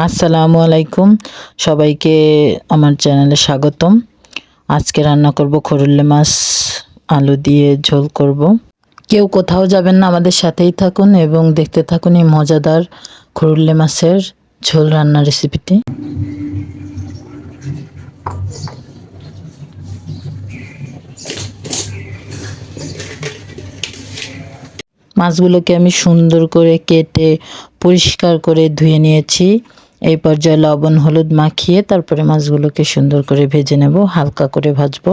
আসসালামু আলাইকুম, সবাইকে আমার চ্যানেলে স্বাগতম। আজকে রান্না করব খরুল্লে মাছ, আলু দিয়ে ঝোল করব। কেউ কোথাও যাবেন না, আমাদের সাথেই থাকুন এবং দেখতে থাকুন এই মজাদার খরুল্লে মাছের ঝোল রান্নার রেসিপিটি। মাছগুলোকে আমি সুন্দর করে কেটে পরিষ্কার করে ধুয়ে নিয়েছি। এই পর্যায়ে লবণ হলুদ মাখিয়ে তারপরে মাছগুলোকে সুন্দর করে ভেজে নেব, হালকা করে ভাজবো।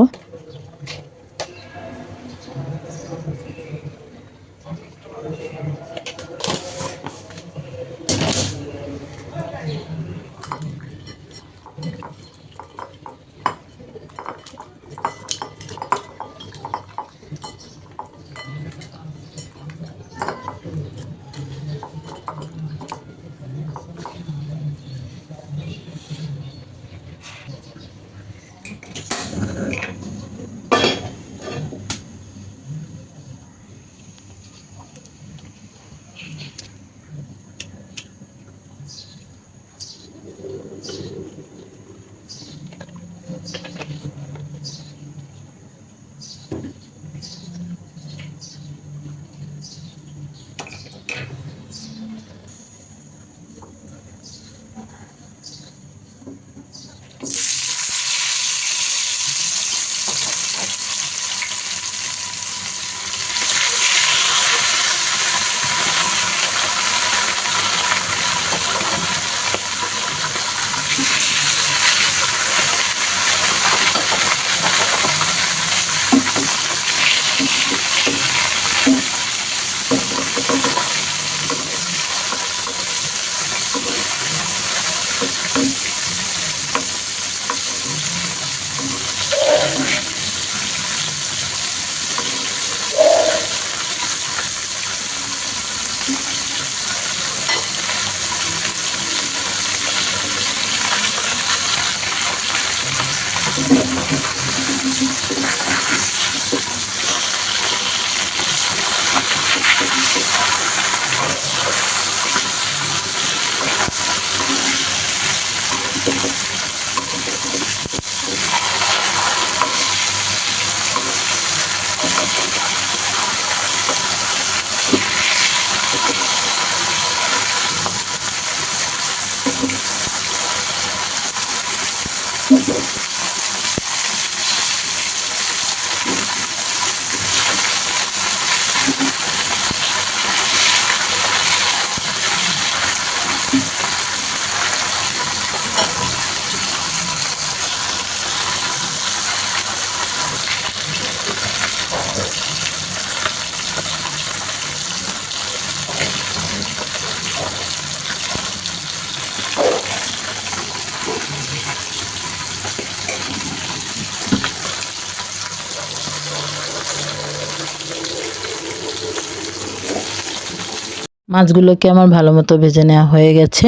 মাছগুলোকে আমার ভালো মতো ভেজে নেওয়া হয়ে গেছে।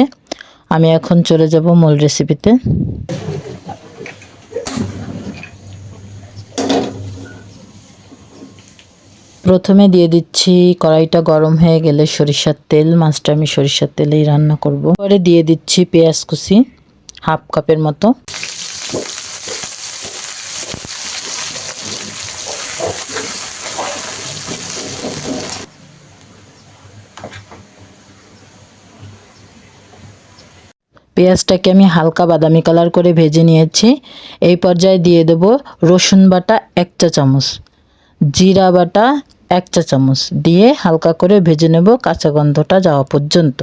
আমি এখন চলে যাব মূল রেসিপিতে। প্রথমে দিয়ে দিচ্ছি, কড়াইটা গরম হয়ে গেলে সরিষার তেল। মাছটা আমি সরিষার তেলেই রান্না করব। পরে দিয়ে দিচ্ছি পেঁয়াজ কুচি, হাফ কাপের মতো। পেঁয়াজটাকে আমি হালকা বাদামি কালার করে ভেজে নিয়েছি। এই পর্যায়ে দিয়ে দেব রসুন বাটা 1 চা চামচ, জিরা বাটা 1 চা চামচ দিয়ে হালকা করে ভেজে নেব কাঁচা গন্ধটা যাওয়া পর্যন্ত।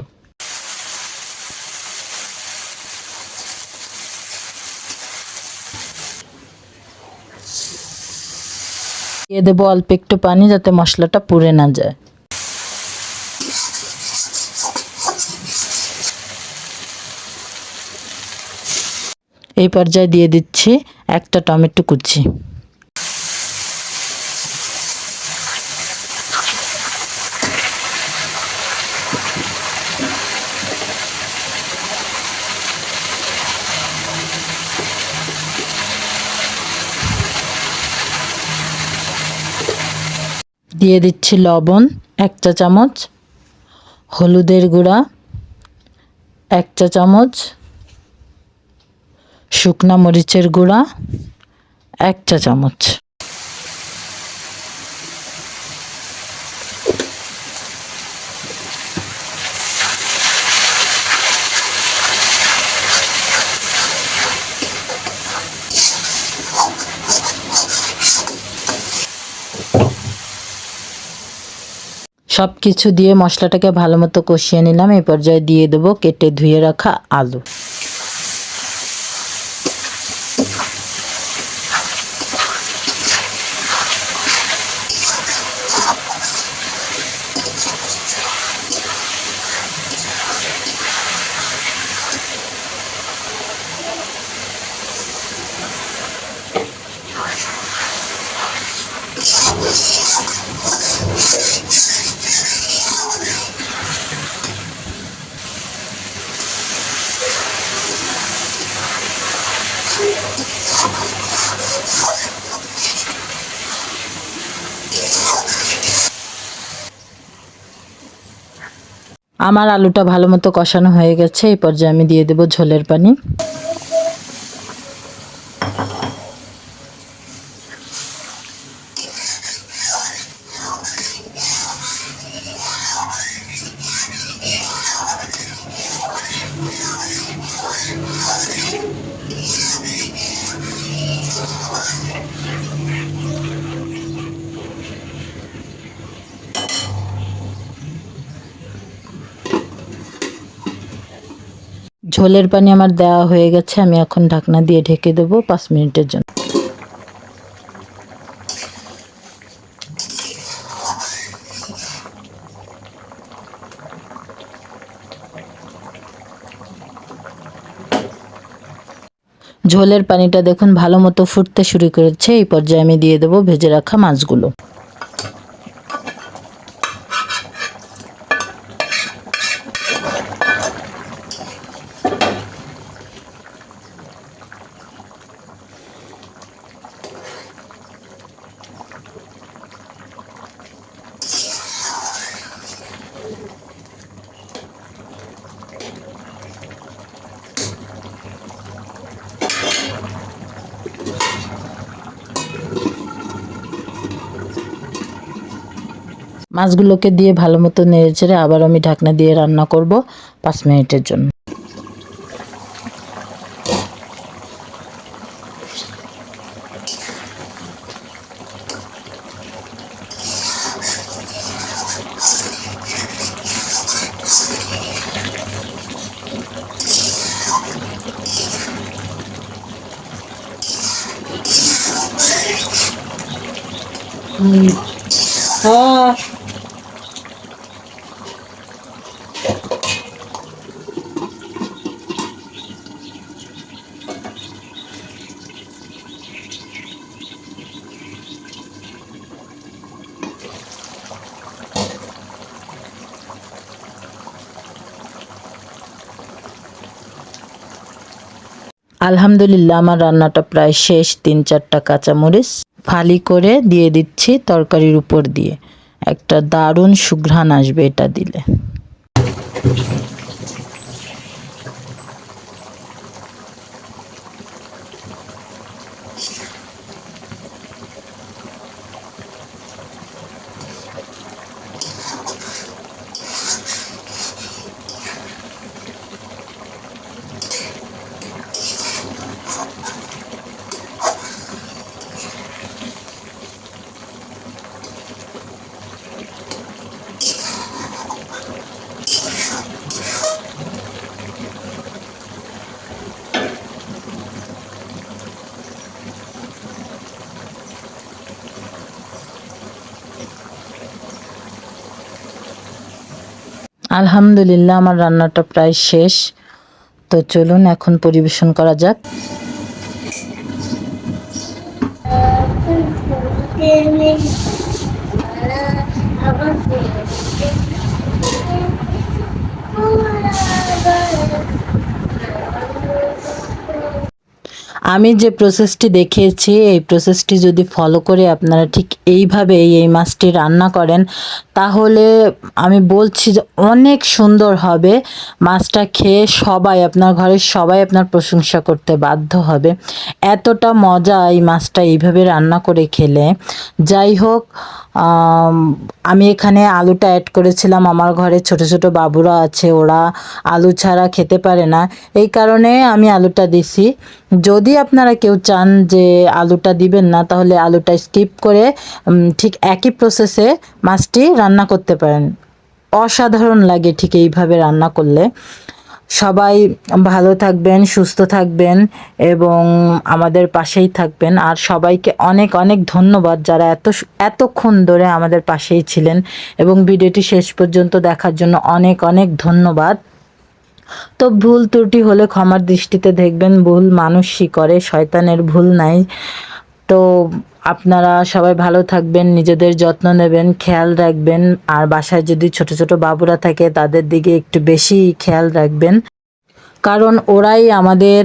দিয়ে দেব অল্প একটু পানি যাতে মশলাটা পুড়ে না যায়। এই পর্যায়ে দিয়ে দিচ্ছি একটা টমেটো কুচি। দিয়ে দিচ্ছি লবণ 1 চা চামচ, হলুদের গুঁড়া 1 চা চামচ শুকনা মরিচের গুঁড়া, 1 চা চামচ। সব কিছু দিয়ে মশলাটাকে ভালো মতো কষিয়ে নিলাম। এই পর্যায়ে দিয়ে দেবো কেটে ধুয়ে রাখা আলু। আমার আলুটা ভালো মতো কষানো হয়ে গেছে। এই পর্যায়ে আমি দিয়ে দেব ঝোলের পানি। ঝোলের পানি আমার দেওয়া হয়ে গেছে। আমি এখন ঢাকনা দিয়ে ঢেকে দেবো 5 মিনিটের জন্য। ঝোলের পানিটা দেখুন ভালো মতো ফুটতে শুরু করেছে। এই পর্যায়ে আমি দিয়ে দেবো ভেজে রাখা মাছগুলো। মাছগুলোকে দিয়ে ভালো মতো নেড়েচেড়ে আবার আমি ঢাকনা দিয়ে রান্না করব 5 মিনিটের জন্য। আলহামদুলিল্লাহ আমার রান্নাটা প্রায় শেষ। 3-4টা কাঁচামরিচ ফালি করে দিয়ে দিচ্ছি তরকারির উপর দিয়ে। একটা দারুণ সুঘ্রাণ আসবে এটা দিলে। আলহামদুলিল্লাহ আমার রান্নাটা প্রায় শেষ। তো চলুন এখন পরিবেশন করা যাক। আমি যে প্রসেসটি দেখিয়েছি এই প্রসেসটি যদি ফলো করে আপনারা ঠিক এইভাবে এই মাছটি রান্না করেন তাহলে আমি বলছি যে অনেক সুন্দর হবে। মাছটা খেয়ে সবাই, আপনার ঘরের সবাই আপনার প্রশংসা করতে বাধ্য হবে। এতটা মজা এই মাছটা এইভাবে রান্না করে খেলে। যাই হোক, আমি এখানে আলুটা অ্যাড করেছিলাম। আমার ঘরে ছোট ছোট বাবুরা আছে, ওরা আলু ছাড়া খেতে পারে না, এই কারণে আমি আলুটা দিছি। যদি আপনারা কেউ চান যে আলুটা দিবেন না, তাহলে আলুটা স্কিপ করে ঠিক একই প্রসেসে মাছটি রান্না করতে পারেন। অসাধারণ লাগে ঠিক এইভাবে রান্না করলে। সবাই ভালো থাকবেন, সুস্থ থাকবেন এবং আমাদের পাশেই থাকবেন। আর সবাইকে অনেক অনেক ধন্যবাদ যারা এতক্ষণ ধরে আমাদের পাশেই ছিলেন এবং ভিডিওটি শেষ পর্যন্ত দেখার জন্য অনেক অনেক ধন্যবাদ। তো ভুল ত্রুটি হলে ক্ষমার দৃষ্টিতে দেখবেন। ভুল মানুষই করে, শয়তানের ভুল নাই। তো আপনারা সবাই ভালো থাকবেন, নিজেদের যত্ন নেবেন, খেয়াল রাখবেন। আর বাসায় যদি ছোট ছোট বাবুরা থাকে তাদের দিকে একটু বেশি খেয়াল রাখবেন, কারণ ওরাই আমাদের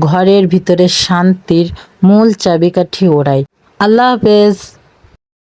ঘরের ভিতরে শান্তির মূল চাবিকাঠি, ওরাই। আল্লাহ হাফেজ।